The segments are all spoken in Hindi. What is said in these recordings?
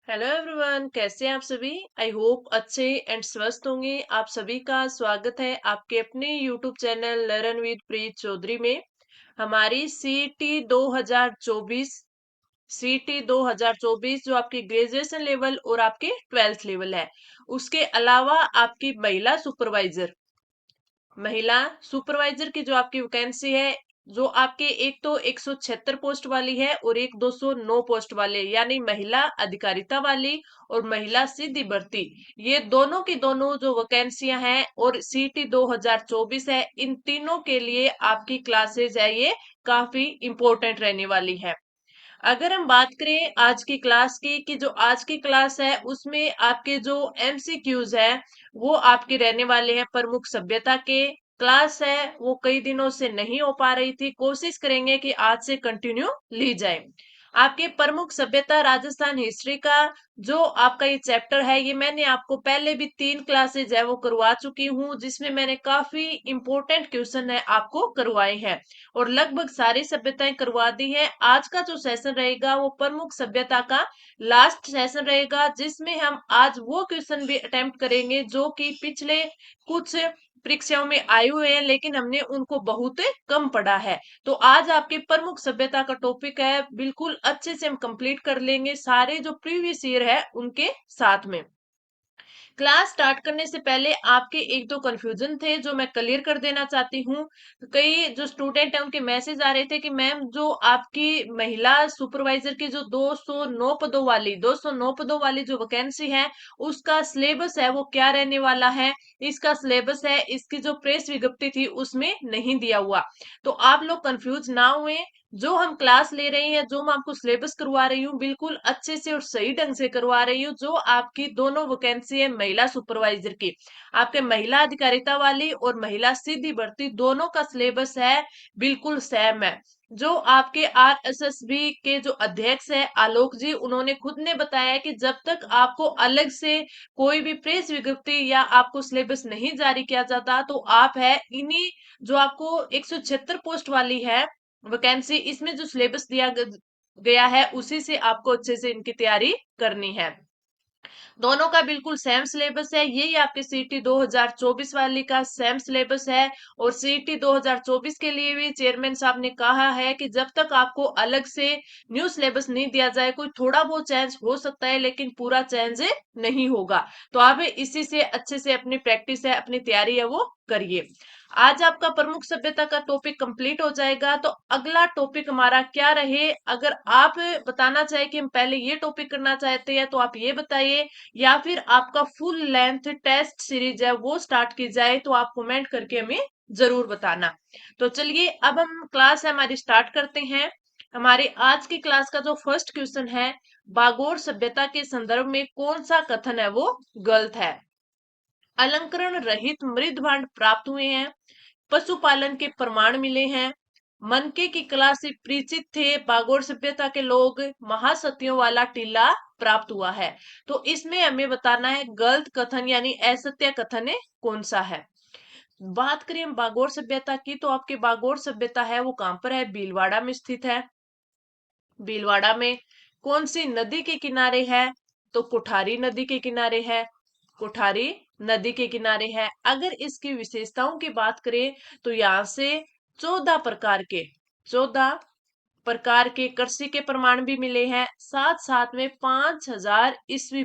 हेलो एवरीवन, कैसे हैं आप सभी। आई होप अच्छे एंड स्वस्थ होंगे। आप सभी का स्वागत है आपके अपने यूट्यूब चैनल लर्न विद प्रीत चौधरी में। हमारी सीटी 2024 सीटी 2024 जो आपकी ग्रेजुएशन लेवल और आपके 12th लेवल है, उसके अलावा आपकी महिला सुपरवाइजर की जो आपकी वैकेंसी है, जो आपके एक तो 176 पोस्ट वाली है और एक 209 पोस्ट वाले, यानी महिला अधिकारिता वाली और महिला सीधी भर्ती, ये दोनों की दोनों जो वैकेंसियां हैं और सीटी 2024 है, इन तीनों के लिए आपकी क्लासेस है ये काफी इंपॉर्टेंट रहने वाली है। अगर हम बात करें आज की क्लास की, कि जो आज की क्लास है उसमें आपके जो एमसीक्यूज है वो आपके रहने वाले हैं प्रमुख सभ्यता के। क्लास है वो कई दिनों से नहीं हो पा रही थी, कोशिश करेंगे कि आज से कंटिन्यू ली जाए। आपके प्रमुख सभ्यता राजस्थान हिस्ट्री का जो आपका ये चैप्टर है, ये मैंने आपको पहले भी 3 क्लासेज है वो करवा चुकी हूँ, जिसमें मैंने काफी इंपॉर्टेंट क्वेश्चन है आपको करवाए हैं और लगभग सारी सभ्यताएं करवा दी है। आज का जो सेशन रहेगा वो प्रमुख सभ्यता का लास्ट सेशन रहेगा, जिसमें हम आज वो क्वेश्चन भी अटेम्प्ट करेंगे जो कि पिछले कुछ परीक्षाओं में आए हुए हैं, लेकिन हमने उनको बहुत कम पढ़ा है। तो आज आपकी प्रमुख सभ्यता का टॉपिक है, बिल्कुल अच्छे से हम कंप्लीट कर लेंगे सारे जो प्रीवियस ईयर है उनके साथ में। क्लास स्टार्ट करने से पहले आपके एक दो कंफ्यूजन थे जो मैं क्लियर कर देना चाहती हूँ। कई जो स्टूडेंट हैं उनके मैसेज आ रहे थे कि मैम जो आपकी महिला सुपरवाइजर की जो 209 पदों वाली जो वैकेंसी है, उसका सिलेबस है वो क्या रहने वाला है। इसका सिलेबस है, इसकी जो प्रेस विज्ञप्ति थी उसमें नहीं दिया हुआ। तो आप लोग कंफ्यूज ना हुए। जो हम क्लास ले रहे हैं, जो मैं आपको सिलेबस करवा रही हूँ, बिल्कुल अच्छे से और सही ढंग से करवा रही हूँ। जो आपकी दोनों वैकेंसी है महिला सुपरवाइजर की, आपके महिला अधिकारिता वाली और महिला सीधी भर्ती, दोनों का सिलेबस है बिल्कुल सेम है। जो आपके आरएसएसबी के जो अध्यक्ष है आलोक जी, उन्होंने खुद ने बताया कि जब तक आपको अलग से कोई भी प्रेस विज्ञप्ति या आपको सिलेबस नहीं जारी किया जाता, तो आप है इन्हीं जो आपको 176 पोस्ट वाली है वैकेंसी, इसमें जो सिलेबस दिया गया है उसी से आपको अच्छे से इनकी तैयारी करनी है। दोनों का बिल्कुल सेम सिलेबस है, यही आपके सीटी 2024 वाली का सेम सिलेबस है। और सीटी 2024 के लिए भी चेयरमैन साहब ने कहा है कि जब तक आपको अलग से न्यू सिलेबस नहीं दिया जाए, कोई थोड़ा बहुत चेंज हो सकता है लेकिन पूरा चेंज नहीं होगा। तो आप इसी से अच्छे से अपनी प्रैक्टिस है, अपनी तैयारी है वो करिए। आज आपका प्रमुख सभ्यता का टॉपिक कंप्लीट हो जाएगा। तो अगला टॉपिक हमारा क्या रहे, अगर आप बताना चाहे कि हम पहले ये टॉपिक करना चाहते हैं तो आप ये बताइए, या फिर आपका फुल लेंथ टेस्ट सीरीज है वो स्टार्ट की जाए, तो आप कमेंट करके हमें जरूर बताना। तो चलिए अब हम क्लास है हमारी स्टार्ट करते हैं। हमारी आज की क्लास का जो फर्स्ट क्वेश्चन है, बागोर सभ्यता के संदर्भ में कौन सा कथन है वो गलत है। अलंकरण रहित मृद भांड प्राप्त हुए हैं, पशुपालन के प्रमाण मिले हैं, मनके की कला से परिचित थे बागोर सभ्यता के लोग, महासतियों वाला टीला प्राप्त हुआ है। तो इसमें हमें बताना है गलत कथन यानी असत्य कथन है कौन सा है। बात करें हम बागोर सभ्यता की, तो आपकी बागोर सभ्यता है वो कहां पर है, भीलवाड़ा में स्थित है। भीलवाड़ा में कौन सी नदी के किनारे है, तो कुठारी नदी के किनारे है। कुठारी नदी के किनारे है। अगर इसकी विशेषताओं की बात करें, तो यहाँ से 14 प्रकार के कृषि के प्रमाण भी मिले हैं, साथ साथ में 5000 ईस्वी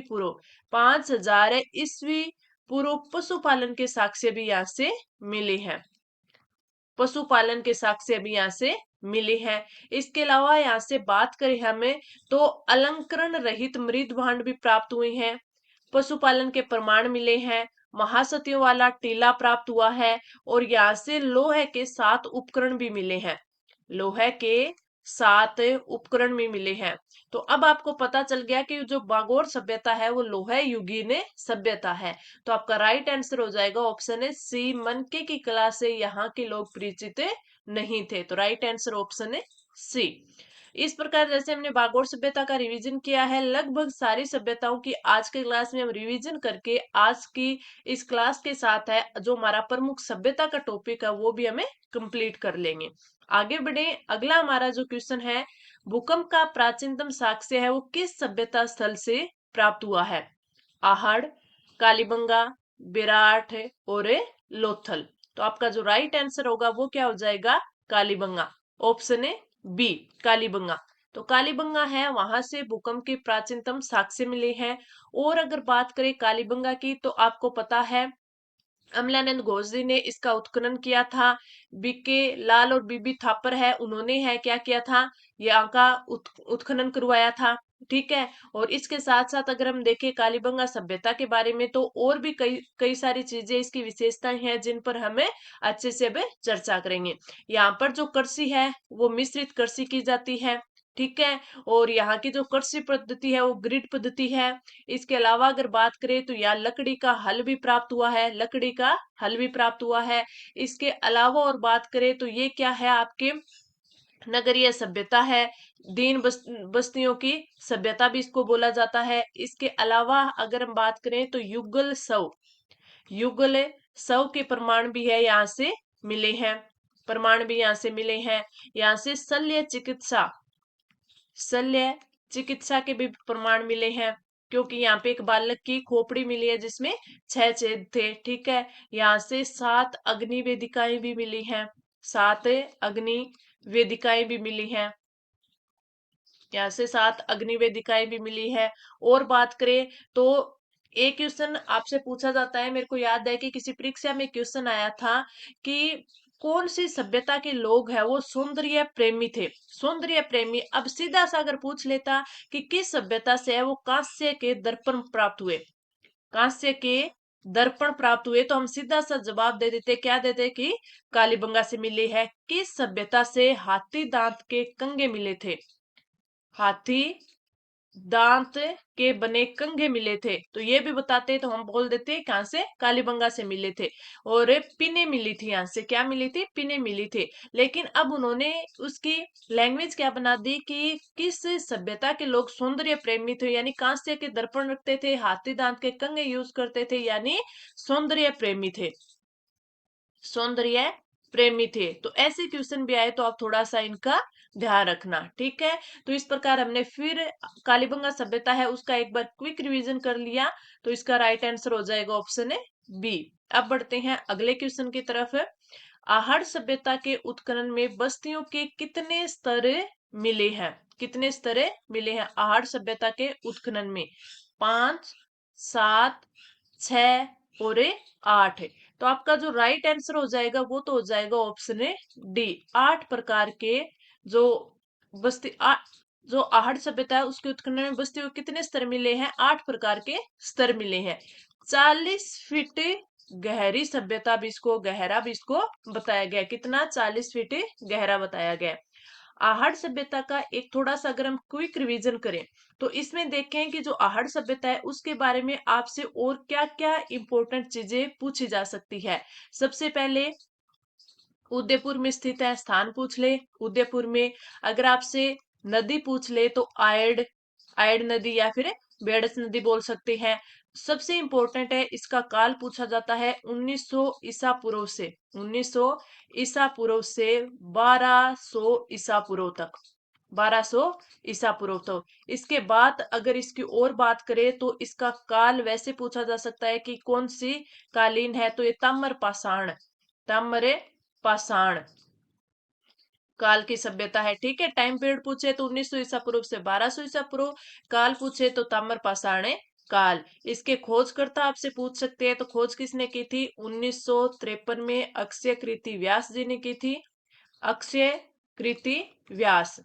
पूर्व पशुपालन के साक्ष्य भी यहाँ से मिले हैं। पशुपालन के साक्ष्य भी यहाँ से मिले हैं। इसके अलावा यहाँ से बात करें हमें, तो अलंकरण रहित मृद भांड भी प्राप्त हुए हैं, पशुपालन के प्रमाण मिले हैं, महासतियों वाला टीला प्राप्त हुआ है और यहाँ से लोहे के 7 उपकरण भी मिले हैं। लोहे के 7 उपकरण भी मिले हैं। तो अब आपको पता चल गया कि जो बागोर सभ्यता है वो लोहे युगीन सभ्यता है। तो आपका राइट आंसर हो जाएगा ऑप्शन है सी, मनके की कला से यहाँ के लोग परिचित नहीं थे। तो राइट आंसर ऑप्शन है सी। इस प्रकार जैसे हमने बागोर सभ्यता का रिवीजन किया है, लगभग सारी सभ्यताओं की आज के क्लास में हम रिवीजन करके आज की इस क्लास के साथ है जो हमारा प्रमुख सभ्यता का टॉपिक है वो भी हमें कंप्लीट कर लेंगे। आगे बढ़े, अगला हमारा जो क्वेश्चन है, भूकंप का प्राचीनतम साक्ष्य है वो किस सभ्यता स्थल से प्राप्त हुआ है? आहड़, कालीबंगा, विराट और लोथल। तो आपका जो राइट आंसर होगा वो क्या हो जाएगा? कालीबंगा। ऑप्शन है बी, कालीबंगा। तो कालीबंगा है, वहां से भूकंप के प्राचीनतम साक्ष्य मिले हैं। और अगर बात करें कालीबंगा की, तो आपको पता है अमलानंद घोष जी ने इसका उत्खनन किया था। बीके लाल और बीबी थापर है, उन्होंने है क्या किया था, यहाँ का उत्खनन करवाया था। ठीक है। और इसके साथ साथ अगर हम देखें कालीबंगा सभ्यता के बारे में, तो और भी कई कई सारी चीजें, इसकी विशेषताएं हैं जिन पर हमें अच्छे से अब चर्चा करेंगे। यहाँ पर जो कृषि है वो मिश्रित कृषि की जाती है। ठीक है। और यहाँ की जो कृषि पद्धति है वो ग्रिड पद्धति है। इसके अलावा अगर बात करें तो यहाँ लकड़ी का हल भी प्राप्त हुआ है, लकड़ी का हल भी प्राप्त हुआ है। इसके अलावा और बात करें तो ये क्या है, आपके नगरीय सभ्यता है। बस्तियों की सभ्यता भी इसको बोला जाता है। इसके अलावा अगर हम बात करें तो युगल सौ के प्रमाण भी है, यहाँ से मिले हैं। प्रमाण भी यहाँ से मिले हैं। यहाँ से शल्य चिकित्सा के भी प्रमाण मिले हैं, क्योंकि यहाँ पे एक बालक की खोपड़ी मिली है जिसमें 6 छेद थे। ठीक है। यहाँ से 7 अग्नि वेदिकाएं भी मिली हैं। 7 अग्नि वेदिकाएं भी मिली हैं। यहाँ से 7 अग्नि वेदिकाएं भी मिली है। और बात करें तो एक क्वेश्चन आपसे पूछा जाता है, मेरे को याद है कि किसी परीक्षा में क्वेश्चन आया था कि कौन सी सभ्यता के लोग हैं वो सौंदर्य प्रेमी थे। सौंदर्य प्रेमी। अब सीधा सा अगर पूछ लेता कि किस सभ्यता से है, वो कांस्य के दर्पण प्राप्त हुए। कांस्य के दर्पण प्राप्त हुए, तो हम सीधा सा जवाब दे देते, क्या देते कि कालीबंगा से मिले हैं। किस सभ्यता से हाथी दांत के कंगे मिले थे? हाथी दांत के बने कंघे मिले थे, तो ये भी बताते तो हम बोल देते कहां से, कालीबंगा से मिले थे। और पिने मिली थी, यहाँ से क्या मिली थी, पिने मिली थी। लेकिन अब उन्होंने उसकी लैंग्वेज क्या बना दी कि किस सभ्यता के लोग सौंदर्य प्रेमी थे, यानी कांस्य के दर्पण रखते थे, हाथी दांत के कंघे यूज करते थे, यानी सौंदर्य प्रेमी थे। सौंदर्य प्रेमी थे। तो ऐसे क्वेश्चन भी आए तो आप थोड़ा सा इनका ध्यान रखना। ठीक है। तो इस प्रकार हमने फिर कालीबंगा सभ्यता है उसका एक बार क्विक रिवीजन कर लिया। तो इसका राइट आंसर हो जाएगा ऑप्शन है बी। अब बढ़ते हैं अगले क्वेश्चन की तरफ। आहड़ सभ्यता के उत्खनन में बस्तियों के कितने स्तर मिले हैं? कितने स्तर मिले हैं आहड़ सभ्यता के उत्खनन में? 5, 7, 6 और 8। तो आपका जो राइट आंसर हो जाएगा वो तो हो जाएगा ऑप्शन है डी। 8 प्रकार के जो बस्ती जो आहड़ सभ्यता है उसके उत्खनन में बस्तियों के कितने स्तर मिले हैं? 8 प्रकार के स्तर मिले हैं। 40 फीट गहरी सभ्यता भी इसको, गहरा भी इसको बताया गया। कितना? 40 फीट गहरा बताया गया। आहड़ सभ्यता का एक थोड़ा सा अगर हम क्विक रिवीजन करें, तो इसमें देखें कि जो आहड़ सभ्यता है उसके बारे में आपसे और क्या क्या इंपॉर्टेंट चीजें पूछी जा सकती है। सबसे पहले उदयपुर में स्थित है, स्थान पूछ ले उदयपुर में। अगर आपसे नदी पूछ ले तो आयड आयड नदी या फिर बेडस नदी बोल सकते हैं। सबसे इंपॉर्टेंट है इसका काल पूछा जाता है 1900 ईसा पूर्व से, 1900 ईसा पूर्व से 1200 ईसा पूर्व तक, 1200 ईसा पूर्व तक। इसके बाद अगर इसकी और बात करें तो इसका काल वैसे पूछा जा सकता है कि कौन सी कालीन है, तो ये ताम्र पाषाण, ताम्र पाषाण काल की सभ्यता है। ठीक है। टाइम पीरियड पूछे तो 1900 ईसा पूर्व से 1200 ईसा पूर्व, काल पूछे तो ताम्र पाषाण काल। इसके खोजकर्ता आपसे पूछ सकते हैं, तो खोज किसने की थी? 1953 में अक्षय कृति व्यास जी ने की थी। अक्षय कृति व्यास।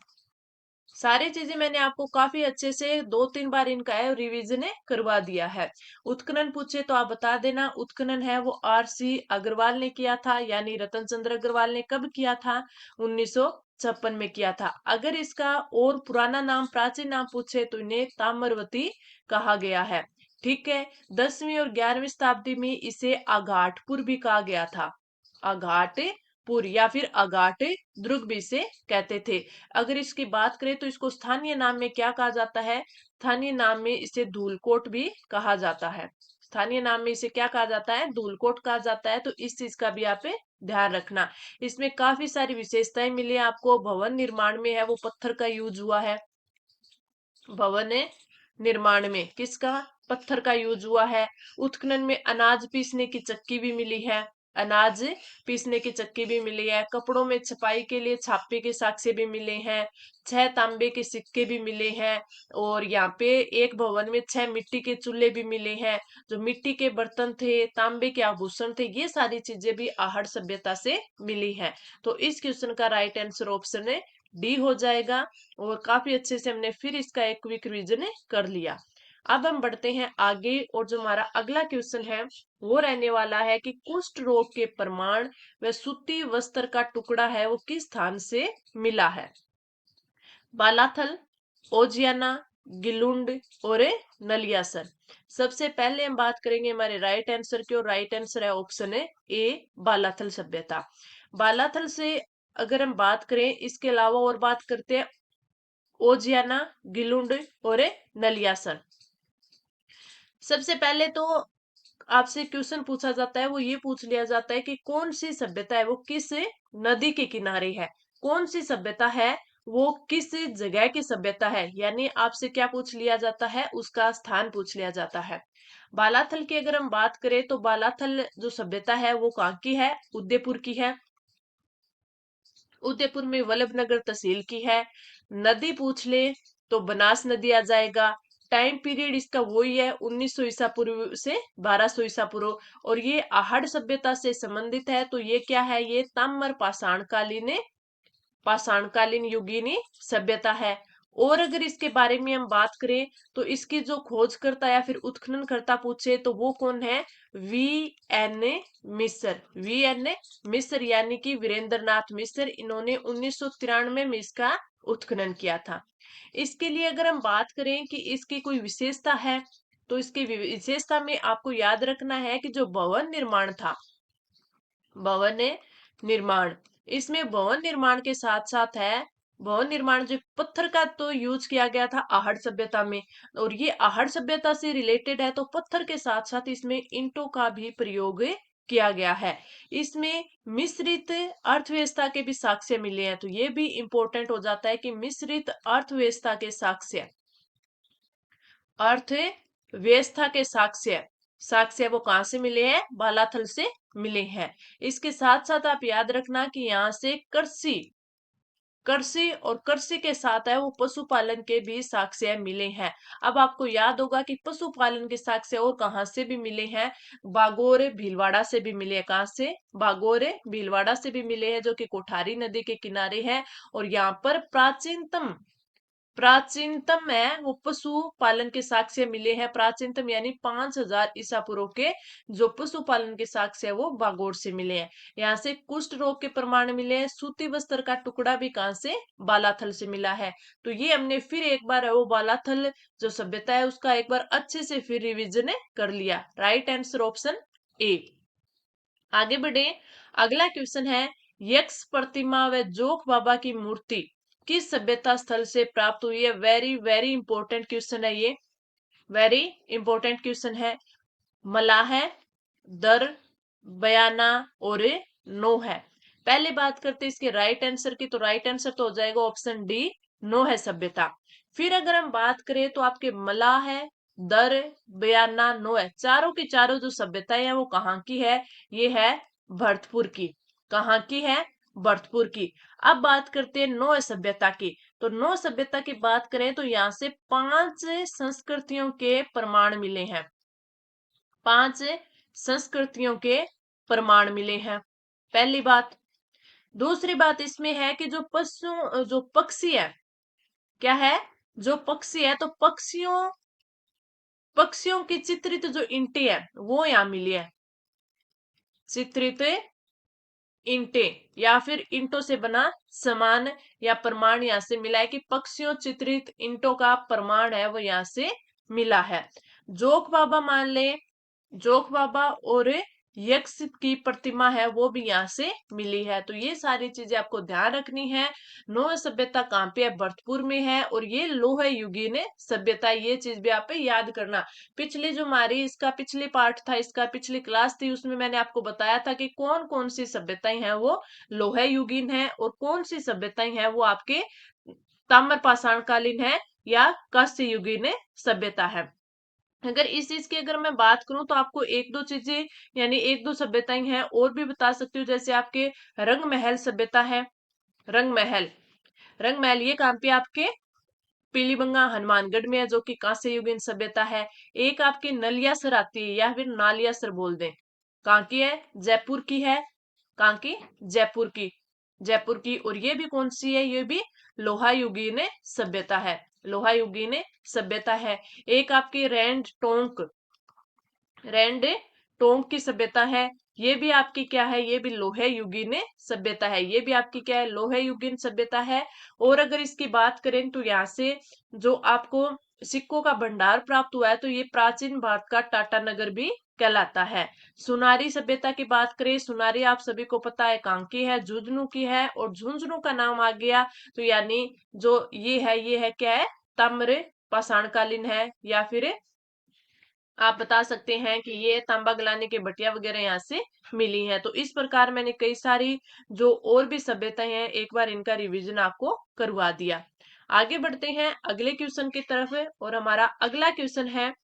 सारी चीजें मैंने आपको काफी अच्छे से 2-3 बार इनका है रिवीजन करवा दिया है। उत्खनन पूछे तो आप बता देना, उत्खनन है वो आर.सी. अग्रवाल ने किया था, यानी रतन चंद्र अग्रवाल ने कब किया था? 1956 में किया था। अगर इसका और पुराना नाम, प्राचीन नाम पूछे तो इन्हें ताम्रवती कहा गया है। ठीक है। 10वीं और 11वीं शताब्दी में इसे आघाटपुर भी कहा गया था। आघाटपुर या फिर अघाट दुर्ग भी इसे कहते थे। अगर इसकी बात करें तो इसको स्थानीय नाम में क्या कहा जाता है? स्थानीय नाम में इसे धूलकोट भी कहा जाता है। स्थानीय नाम में इसे क्या कहा जाता है? धूलकोट कहा जाता है। तो इस चीज का भी आप ध्यान रखना। इसमें काफी सारी विशेषताएं मिली हैं आपको। भवन निर्माण में है वो पत्थर का यूज हुआ है। भवन निर्माण में किसका, पत्थर का यूज हुआ है। उत्खनन में अनाज पीसने की चक्की भी मिली है, अनाज पीसने की चक्की भी मिली है। कपड़ों में छपाई के लिए छापे के साक्ष्य भी मिले हैं। 6 तांबे के सिक्के भी मिले हैं। और यहाँ पे एक भवन में 6 मिट्टी के चूल्हे भी मिले हैं। जो मिट्टी के बर्तन थे, तांबे के आभूषण थे, ये सारी चीजें भी आहड़ सभ्यता से मिली है। तो इस क्वेश्चन का राइट आंसर ऑप्शन है डी हो जाएगा। और काफी अच्छे से हमने फिर इसका एक क्विक रिवीजन कर लिया। अब हम बढ़ते हैं आगे, और जो हमारा अगला क्वेश्चन है वो रहने वाला है कि कुष्ठ रोग के प्रमाण व सूती वस्त्र का टुकड़ा है वो किस स्थान से मिला है। बालाथल, ओजियाना, गिलुंड और नलियासर। सबसे पहले हम बात करेंगे हमारे राइट आंसर की, और राइट आंसर है ऑप्शन है ए, बालाथल सभ्यता। बालाथल से अगर हम बात करें, इसके अलावा और बात करते हैं ओजियाना, गिलुंड और नलियासर। सबसे पहले तो आपसे क्वेश्चन पूछा जाता है, वो ये पूछ लिया जाता है कि कौन सी सभ्यता है वो किस नदी के किनारे है। कौन सी सभ्यता है वो किस जगह की सभ्यता है, यानी आपसे क्या पूछ लिया जाता है, उसका स्थान पूछ लिया जाता है। बालाथल की अगर हम बात करें तो बालाथल जो सभ्यता है वो कहाँ की है, उदयपुर की है। उदयपुर में वल्लभनगर तहसील की है। नदी पूछ ले तो बनास नदी आ जाएगा। टाइम पीरियड इसका वही है 1900 ईसा पूर्व से 1200 ईसा पूर्व। और ये आहड़ सभ्यता से संबंधित है, तो ये क्या है, ये ताम्र पाषाणकालीन युगीनी सभ्यता है। और अगर इसके बारे में हम बात करें तो इसकी जो खोजकर्ता या फिर उत्खननकर्ता पूछे तो वो कौन है, वी एन मिस्र। वी एन मिस्र यानी कि वीरेंद्र नाथ मिस्र, इन्होंने 1993 में इसका उत्खनन किया था। इसके लिए अगर हम बात करें कि इसकी कोई विशेषता है, तो इसकी विशेषता में आपको याद रखना है कि जो भवन निर्माण था, भवन निर्माण, इसमें भवन निर्माण के साथ साथ है, भवन निर्माण जो पत्थर का तो यूज किया गया था आहड़ सभ्यता में, और ये आहड़ सभ्यता से रिलेटेड है, तो पत्थर के साथ साथ इसमें ईंटों का भी प्रयोग किया गया है। इसमें मिश्रित अर्थव्यवस्था के भी साक्ष्य मिले हैं, तो ये भी इंपॉर्टेंट हो जाता है कि मिश्रित अर्थव्यवस्था के साक्ष्य, अर्थव्यवस्था के साक्ष्य, साक्ष्य वो कहां से मिले हैं, बालाथल से मिले हैं। इसके साथ साथ आप याद रखना कि यहाँ से कृषि, कृषि और कृषि के साथ है वो पशुपालन के भी साक्ष्य मिले हैं। अब आपको याद होगा कि पशुपालन के साक्ष्य और कहाँ से भी मिले हैं, बागोर भीलवाड़ा से भी मिले हैं। कहाँ से, बागोर भीलवाड़ा से भी मिले हैं, जो कि कोठारी नदी के किनारे है। और यहाँ पर प्राचीनतम है वो पशु पालन के साक्ष्य मिले हैं। प्राचीनतम यानी 5000 ईसा पूर्व के जो पशुपालन के साक्ष्य है वो बागोर से मिले हैं। यहाँ से कुष्ठ रोग के प्रमाण मिले हैं। सूती वस्त्र का टुकड़ा भी कहां से, बालाथल से मिला है। तो ये हमने फिर एक बार वो बालाथल जो सभ्यता है उसका एक बार अच्छे से फिर रिविजन कर लिया। Right answer option A. आगे बढ़े, अगला क्वेश्चन है, यक्ष प्रतिमा व जोग बाबा की मूर्ति किस सभ्यता स्थल से प्राप्त हुई है। वेरी वेरी इंपॉर्टेंट क्वेश्चन है ये, वेरी इंपॉर्टेंट क्वेश्चन है। मलाह है, दर, बयाना और नो है। पहले बात करते हैं इसके राइट आंसर की, तो राइट आंसर तो हो जाएगा ऑप्शन डी, नो है सभ्यता। फिर अगर हम बात करें तो आपके मलाह है, दर, बयाना, नो है। चारों की चारों जो सभ्यताएं हैं वो कहाँ की है, ये है भरतपुर की। कहाँ की है, भरतपुर की। अब बात करते हैं नौ सभ्यता की। तो नौ सभ्यता की बात करें तो यहाँ से 5 संस्कृतियों के प्रमाण मिले हैं। 5 संस्कृतियों के प्रमाण मिले हैं, पहली बात। दूसरी बात इसमें है कि जो पक्षी है, क्या है, जो पक्षी है, तो पक्षियों की चित्रित जो ईंटें है वो यहाँ मिली है। चित्रित ईंटे या फिर ईंटों से बना सामान या प्रमाण यहाँ से मिला है कि पक्षियों चित्रित ईंटों का प्रमाण है वो यहाँ से मिला है। जोग बाबा मान ले, जोग बाबा और यक्ष की प्रतिमा है वो भी यहाँ से मिली है। तो ये सारी चीजें आपको ध्यान रखनी है। नौ सभ्यता कहाँ पे है, भरतपुर में है। और ये लोह युगीन सभ्यता, ये चीज भी आप याद करना। पिछली जो हमारी इसका पिछली पार्ट था, इसका पिछली क्लास थी, उसमें मैंने आपको बताया था कि कौन कौन सी सभ्यताएं हैं वो लोह युगीन है और कौन सी सभ्यताएं हैं वो आपके ताम्र पाषाण कालीन है, या कांस्ययुगीन सभ्यता है। अगर इस चीज की अगर मैं बात करूं तो आपको एक दो चीजें यानी एक दो सभ्यताएं हैं और भी बता सकती हूँ, जैसे आपके रंग महल सभ्यता है। रंग महल, रंग महल ये कहाँ पे आपके पीलीबंगा हनुमानगढ़ में है, जो कि कांस्य युगीन सभ्यता है। एक आपकी नलियासर आती है या फिर नालियासर बोल दें, कहाँ की है? जयपुर की है। कहाँ की? जयपुर की। जयपुर की। और ये भी कौन सी है? ये भी लोहा युगीन सभ्यता है। लोहा युगीन सभ्यता है। एक आपकी रैंड टोंक, रैंड टोंक की सभ्यता है। ये भी आपकी क्या है? ये भी लोहे युगीन सभ्यता है। ये भी आपकी क्या है? लोहे युगीन सभ्यता है। और अगर इसकी बात करें तो यहाँ से जो आपको सिक्कों का भंडार प्राप्त हुआ है, तो ये प्राचीन भारत का टाटा नगर भी कहलाता है। सुनारी सभ्यता की बात करें, सुनारी आप सभी को पता है कहाँ की है? झुंझुनू की है। और झुंझुनू का नाम आ गया तो यानी जो ये है क्या है? ताम्र पाषाणकालीन है, या फिर आप बता सकते हैं कि ये तांबा गलाने के भटिया वगैरह यहाँ से मिली हैं। तो इस प्रकार मैंने कई सारी जो और भी सभ्यताएं हैं एक बार इनका रिवीजन आपको करवा दिया। आगे बढ़ते हैं अगले क्वेश्चन की तरफ। और हमारा अगला क्वेश्चन है,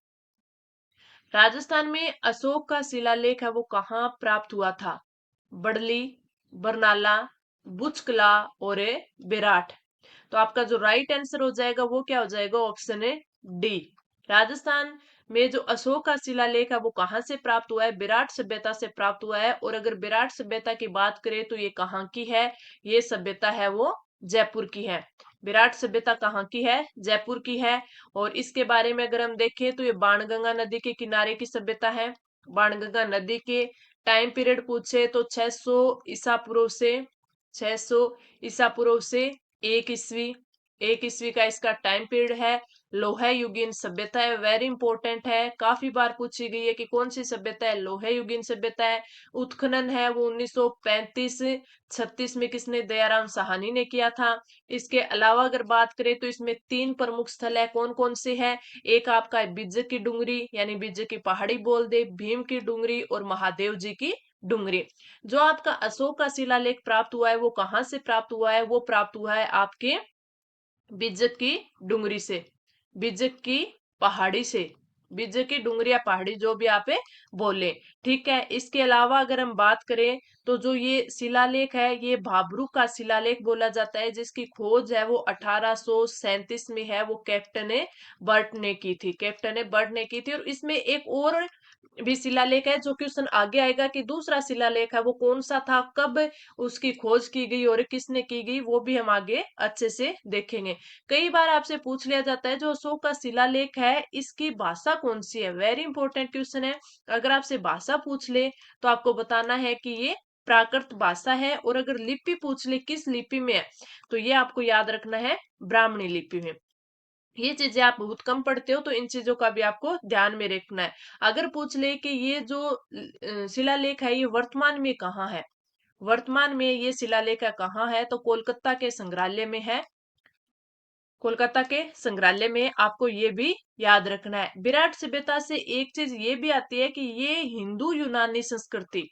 राजस्थान में अशोक का शिलालेख है वो कहाँ प्राप्त हुआ था? बड़ली, बरनाला, बुचकला और बेराट। तो आपका जो राइट आंसर हो जाएगा वो क्या हो जाएगा? ऑप्शन है डी। राजस्थान में जो अशोक का शिलालेख है वो कहाँ से प्राप्त हुआ है? विराट सभ्यता से प्राप्त हुआ है। और अगर विराट सभ्यता की बात करें तो ये कहाँ की है? ये सभ्यता है वो जयपुर की है। विराट सभ्यता कहाँ की है? जयपुर की है। और इसके बारे में अगर हम देखें तो ये बाणगंगा नदी के किनारे की सभ्यता है। बाणगंगा नदी के टाइम पीरियड पूछे तो 600 ईसा पूर्व से 600 ईसा पूर्व से एक ईस्वी, एक ईस्वी का इसका टाइम पीरियड है। लोहा युगीन सभ्यता है, वेरी इंपॉर्टेंट है, काफी बार पूछी गई है कि कौन सी सभ्यता है? लोहा युगीन सभ्यता है। उत्खनन है वो 1935-36 में किसने? दयाराम साहनी ने किया था। इसके अलावा अगर बात करें तो इसमें 3 प्रमुख स्थल है, कौन कौन से हैं? एक आपका है बिज्ज की डुंगरी यानी बिज्ज की पहाड़ी बोल दे, भीम की डुंगरी और महादेव जी की डुंगरी। जो आपका अशोक का शिलालेख प्राप्त हुआ है वो कहाँ से प्राप्त हुआ है? वो प्राप्त हुआ है आपके बिज्जत की डुंगरी से, बिज्जत की पहाड़ी से, बिज्जत की डुंगरी या पहाड़ी जो भी आप बोले। ठीक है। इसके अलावा अगर हम बात करें तो जो ये शिलालेख है ये भाब्रू का शिलालेख बोला जाता है, जिसकी खोज है वो 1837 में है। वो कैप्टन बर्ट ने की थी, कैप्टन बर्ट ने की थी। और इसमें एक और भी शिलालेख है जो क्वेश्चन आगे आएगा कि दूसरा शिलालेख है वो कौन सा था, कब उसकी खोज की गई और किसने की गई, वो भी हम आगे अच्छे से देखेंगे। कई बार आपसे पूछ लिया जाता है जो अशोक का शिलालेख है इसकी भाषा कौन सी है? वेरी इंपॉर्टेंट क्वेश्चन है। अगर आपसे भाषा पूछ ले तो आपको बताना है कि ये प्राकृत भाषा है। और अगर लिपि पूछ ले किस लिपि में है, तो ये आपको याद रखना है ब्राह्मणी लिपि में। ये चीजें आप बहुत कम पढ़ते हो तो इन चीजों का भी आपको ध्यान में रखना है। अगर पूछ ले कि ये जो शिलालेख है ये वर्तमान में कहाँ है, वर्तमान में ये शिलालेख कहाँ है, तो कोलकाता के संग्रहालय में है। कोलकाता के संग्रहालय में आपको ये भी याद रखना है। विराट सभ्यता से एक चीज ये भी आती है कि ये हिंदू यूनानी संस्कृति,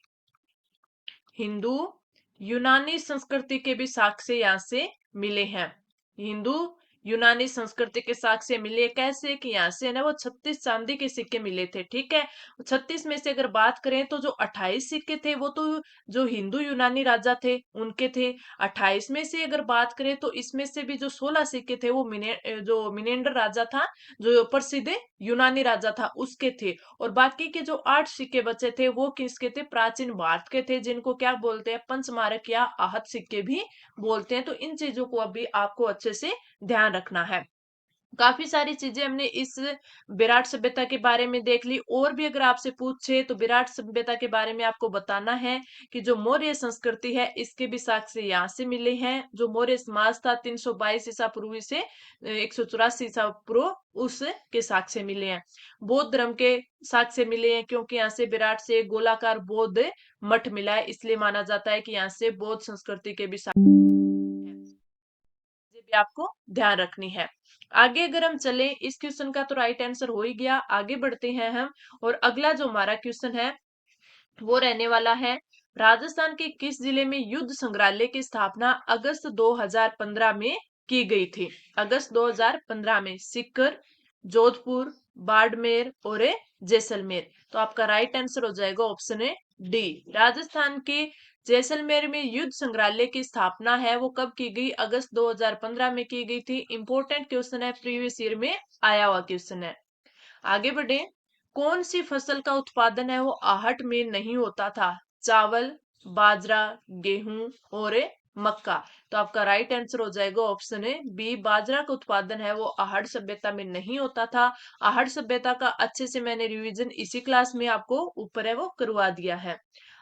हिंदू यूनानी संस्कृति के भी साक्ष्य यहाँ से मिले हैं। हिंदू यूनानी संस्कृति के साक्ष्य मिले कैसे? कि यहाँ से ना वो 36 चांदी के सिक्के मिले थे। ठीक है। 36 में से अगर बात करें तो जो 28 सिक्के थे वो तो जो हिंदू यूनानी राजा थे उनके थे। 28 में से अगर बात करें तो इसमें से भी जो 16 सिक्के थे वो जो मिनेंडर राजा था, जो प्रसिद्ध यूनानी राजा था, उसके थे। और बाकी के जो 8 सिक्के बचे थे वो किसके थे? प्राचीन भारत के थे, जिनको क्या बोलते हैं? पंचमारक या आहत सिक्के भी बोलते हैं। तो इन चीजों को अभी आपको अच्छे से ध्यान रखना है। काफी सारी चीजें हमने इस विराट सभ्यता के बारे में देख ली। और भी अगर आपसे पूछे तो विराट सभ्यता के बारे में आपको बताना है कि जो मौर्य संस्कृति है इसके भी साक्ष्य यहाँ से मिले हैं। जो मौर्य समाज था 322 ईसा पूर्व से 184 ईसा पूर्व, उसके साक्ष्य मिले हैं। बौद्ध धर्म के साक्ष्य मिले हैं क्योंकि यहाँ से विराट से गोलाकार बौद्ध मठ मिला है, इसलिए माना जाता है कि यहाँ से बौद्ध संस्कृति के भी ये भी आपको ध्यान रखनी है। आगे अगर हम चले, इस क्वेश्चन का तो राइट आंसर हो ही गया। आगे बढ़ते हैं हम। और अगला जो हमारा क्वेश्चन है वो रहने वाला है, राजस्थान के किस जिले में युद्ध संग्रहालय की स्थापना अगस्त 2015 में की गई थी अगस्त 2015 में? सीकर, जोधपुर, बाड़मेर और जैसलमेर। तो आपका राइट आंसर हो जाएगा ऑप्शन ए डी। राजस्थान के जैसलमेर में युद्ध संग्रहालय की स्थापना है वो कब की गई? अगस्त 2015 में की गई थी। इंपॉर्टेंट क्वेश्चन है, प्रीवियस ईयर में आया हुआ क्वेश्चन है। आगे बढ़े। कौन सी फसल का उत्पादन है वो आहट में नहीं होता था? चावल, बाजरा, गेहूं और मक्का। तो आपका राइट आंसर हो जाएगा ऑप्शन ए बी। बाजरा का उत्पादन है वो आहट सभ्यता में नहीं होता था। आहट सभ्यता का अच्छे से मैंने रिवीजन इसी क्लास में आपको ऊपर है वो करवा दिया है।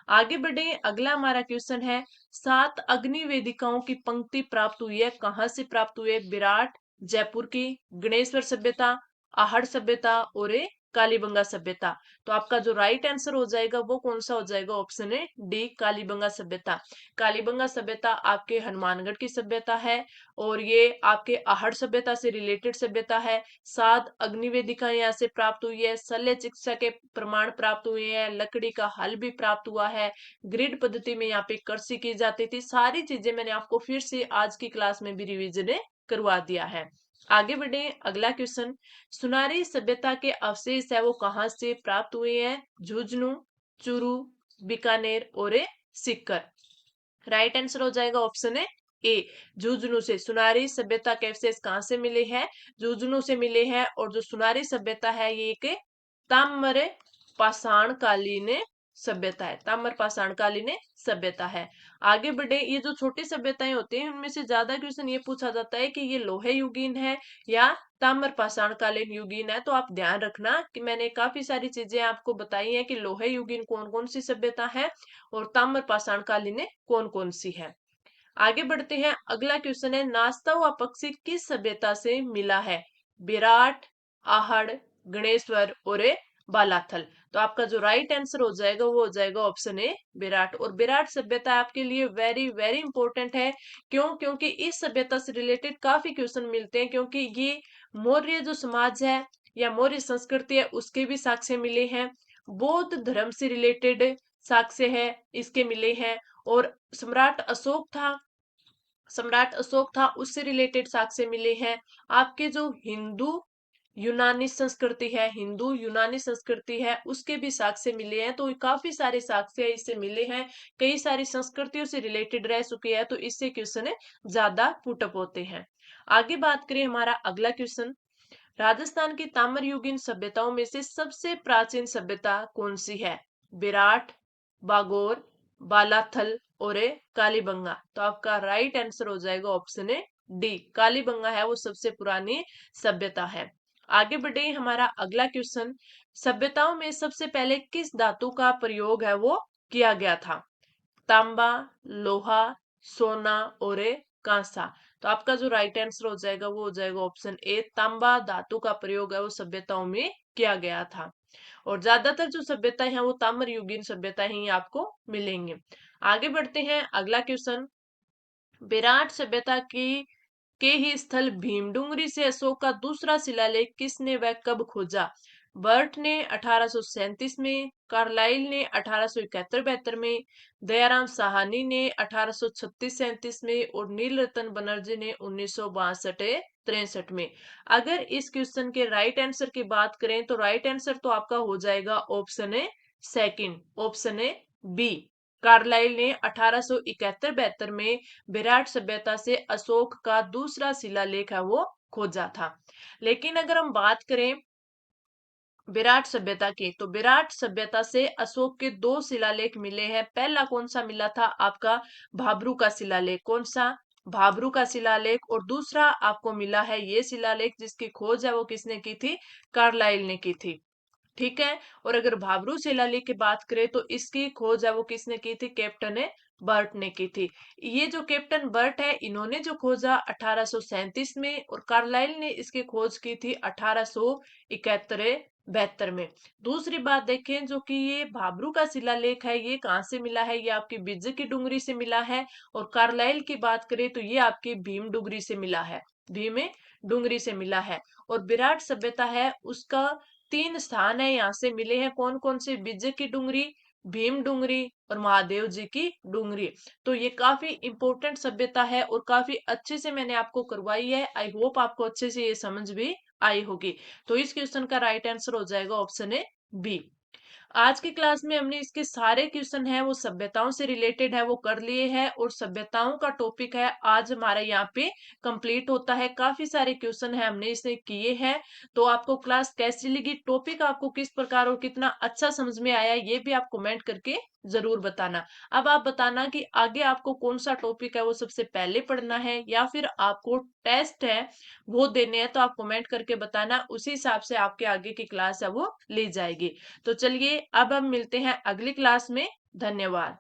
आगे बढ़े। अगला हमारा क्वेश्चन है, 7 अग्नि वेदिकाओं की पंक्ति प्राप्त हुई है, कहां से प्राप्त हुई है? विराट, जयपुर की, गणेश्वर सभ्यता, आहड़ सभ्यता और कालीबंगा सभ्यता। तो आपका जो राइट आंसर हो जाएगा वो कौन सा हो जाएगा? ऑप्शन है डी, कालीबंगा सभ्यता। कालीबंगा सभ्यता आपके हनुमानगढ़ की सभ्यता है और ये आपके आहड़ सभ्यता से रिलेटेड सभ्यता है। 7 अग्निवेदिका यहाँ से प्राप्त हुई है। शल्य चिकित्सा के प्रमाण प्राप्त हुए हैं। लकड़ी का हल भी प्राप्त हुआ है। ग्रिड पद्धति में यहाँ पे कृषि की जाती थी। सारी चीजें मैंने आपको फिर से आज की क्लास में भी रिविजन करवा दिया है। आगे बढ़े। अगला क्वेश्चन, सुनारी सभ्यता के अवशेष है वो कहां से प्राप्त हुए हैं? झुंझुनू, चूरू, बीकानेर और सीकर। राइट आंसर हो जाएगा ऑप्शन है ए, झुंझुनू से। सुनारी सभ्यता के अवशेष कहां से मिले हैं? झुंझुनू से मिले हैं। और जो सुनारी सभ्यता है ये एक ताम्र पाषाण कालीन सभ्यता है। ताम्र पाषाण कालीन सभ्यता है। आगे बढ़े। ये जो छोटी सभ्यताएं होती हैं उनमें से ज्यादा क्वेश्चन ये पूछा जाता है कि ये लोहे युगीन है या ताम्र पाषाण कालीन युगीन है। तो आप ध्यान रखना कि मैंने काफी सारी चीजें आपको बताई हैं कि लोहे युगीन कौन कौन सी सभ्यता है और ताम्र पाषाण कालीन कौन कौन सी है। आगे बढ़ते हैं। अगला क्वेश्चन है, नाश्ता हुआ पक्षी किस सभ्यता से मिला है? विराट, आहड़, गणेश्वर और बालाथल। तो आपका जो राइट आंसर हो जाएगा वो हो जाएगा ऑप्शन ए, विराट। और विराट सभ्यता आपके लिए वेरी वेरी इंपॉर्टेंट है। क्यों? क्योंकि इस सभ्यता से रिलेटेड काफी क्वेश्चन मिलते हैं, क्योंकि ये मौर्य जो समाज है या मौर्य संस्कृति है उसके भी साक्ष्य मिले हैं। बौद्ध धर्म से रिलेटेड साक्ष्य है इसके मिले हैं। और सम्राट अशोक था उससे रिलेटेड साक्ष्य मिले हैं। आपके जो हिंदू यूनानी संस्कृति है उसके भी साक्ष्य मिले हैं। तो काफी सारे साक्ष्य इससे मिले हैं। कई सारी संस्कृतियों से रिलेटेड रह चुके हैं तो इससे क्वेश्चन ज्यादा पुटअप होते हैं। आगे बात करें हमारा अगला क्वेश्चन, राजस्थान की ताम्रयुगीन सभ्यताओं में से सबसे प्राचीन सभ्यता कौन सी है? विराट, बागोर, बालाथल और कालीबंगा। तो आपका राइट आंसर हो जाएगा ऑप्शन ए डी, कालीबंगा है वो सबसे पुरानी सभ्यता है। आगे बढ़े। हमारा अगला क्वेश्चन, सभ्यताओं में सबसे पहले किस धातु का प्रयोग है वो किया गया था? तांबा, लोहा, सोना और कांसा। तो आपका जो राइट आंसर हो जाएगा वो हो जाएगा ऑप्शन ए, तांबा धातु का प्रयोग है वो सभ्यताओं में किया गया था। और ज्यादातर जो सभ्यताएं हैं वो ताम्र युगीन सभ्यता ही आपको मिलेंगे। आगे बढ़ते हैं। अगला क्वेश्चन, विराट सभ्यता की के ही स्थल भीमडुंगरी से अशोक का दूसरा शिलालेख किसने व कब खोजा? बर्ट ने 1837 में, कार्लाइल ने 1871-72 में, दयाराम साहनी ने 1836-37 में और नीलरतन बनर्जी ने 1962-63 में। अगर इस क्वेश्चन के राइट आंसर की बात करें तो राइट आंसर तो आपका हो जाएगा option A second, option A B. Carlyle ने 1871-72 में विराट सभ्यता से अशोक का दूसरा शिलालेख है वो खोजा था। लेकिन अगर हम बात करें विराट सभ्यता की, तो विराट सभ्यता से अशोक के 2 शिलालेख मिले हैं। पहला कौन सा मिला था? आपका भाब्रू का शिलालेख। कौन सा? भाब्रू का शिलालेख। और दूसरा आपको मिला है ये शिलालेख जिसकी खोज है वो किसने की थी? कार्लाइल ने की थी। ठीक है। और अगर भाब्रू शिलालेख की बात करें तो इसकी खोज है वो किसने की थी? कैप्टन बर्ट ने की थी। ये जो कैप्टन बर्ट है इन्होंने जो खोजा 1837 में और कार्लाइल ने इसकी खोज की थी 1871-72 में। दूसरी बात देखें, जो कि ये भाब्रू का शिलालेख है ये कहाँ से मिला है? ये आपकी बिज्ज की डुंगरी से मिला है। और कार्लाइल की बात करें तो ये आपकी भीम डुंगरी से मिला है, भीम डुंगरी से मिला है। और विराट सभ्यता है उसका 3 स्थान है यहाँ से मिले हैं। कौन कौन से? बिज्ज की डुंगरी, भीम डूंगरी और महादेव जी की डूंगरी। तो ये काफी इंपॉर्टेंट सभ्यता है और काफी अच्छे से मैंने आपको करवाई है। आई होप आपको अच्छे से ये समझ भी आई होगी। तो इस क्वेश्चन का राइट आंसर हो जाएगा ऑप्शन ए बी। आज की क्लास में हमने इसके सारे क्वेश्चन हैं वो सभ्यताओं से रिलेटेड है वो कर लिए हैं, और सभ्यताओं का टॉपिक है आज हमारा यहाँ पे कंप्लीट होता है। काफी सारे क्वेश्चन है हमने इसे किए हैं। तो आपको क्लास कैसी लगी, टॉपिक आपको किस प्रकार और कितना अच्छा समझ में आया, ये भी आप कमेंट करके जरूर बताना। अब आप बताना कि आगे आपको कौन सा टॉपिक है वो सबसे पहले पढ़ना है, या फिर आपको टेस्ट है वो देने हैं। तो आप कमेंट करके बताना, उसी हिसाब से आपके आगे की क्लास है वो ली जाएगी। तो चलिए अब हम मिलते हैं अगली क्लास में। धन्यवाद।